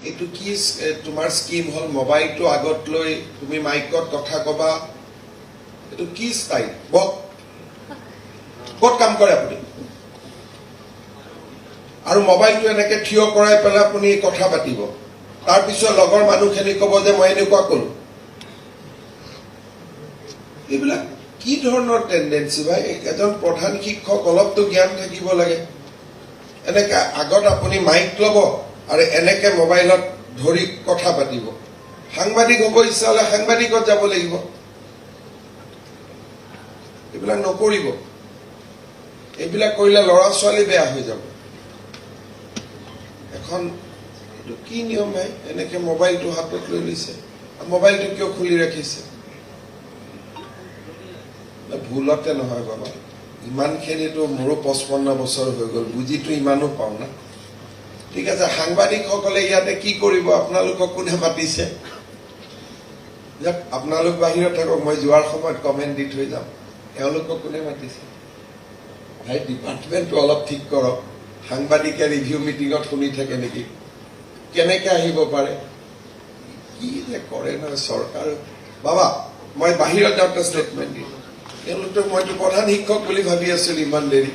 এইটো কি তোমাৰ স্কিম হল মোবাইলটো আগত লৈ তুমি মাইকত কথা কবা এইটো কি ষ্টাইল ক'ত কাম কৰে আপুনি আৰু মোবাইলটো এনেকে থিয় কৰাই পেলাই আপুনি কথা পাতিব তাৰপিছত লগৰ মানুহখিনি ক'ব যে মই এনেকুৱা কলো এইবিলাক কি ধৰণৰ টেন্ডেন্সি ভাই এজন প্ৰধান শিক্ষক অলপতো জ্ঞান থাকিব লাগে এনেকে আগত আপুনি মাইক ল'ব আৰু এনেকে মোবাইলত ধৰি কথা পাতিব সাংবাদিক হ'ব ইচ্ছা হলে সাংবাদিকত যাব লাগিব এইবিলাক নকৰিব এইবিলাক কৰিলে ল'ৰা ছোৱালী বেয়া হৈ যাব এখন এইটো কি নিয়ম ভাই এনেকে মোবাইলটো হাতত লৈ লৈছে মোবাইলটো কিয় খুলি ৰাখিছে ভুলতে নহয় বাবা ইমানখিনিতো মোৰো 55 বছৰ হৈ গ'ল বুজিতো ইমানো পাওঁ না ঠিক আছে সাংবাদিকসকলে ইয়াতে কি কৰিব আপোনালোকক কোনে মাতিছে আপোনালোক বাহিৰত থাকক মই যোৱাৰ সময়ত কমেণ্ট দি থৈ যাম এওঁলোকক কোনে মাতিছে ভাই ডিপাৰ্টমেণ্টটো অলপ ঠিক কৰক সাংবাদিকে ৰিভিউ মিটিঙত শুনি থাকে নেকি কেনেকে আহিব পাৰে কি যে কৰে নহয় চৰকাৰ বাবা মই বাহিৰত যাওঁতে ষ্টেটমেণ্ট দিম তেওঁলোকে মইতো প্ৰধান শিক্ষক বুলি ভাবি আছিলো ইমান দেৰি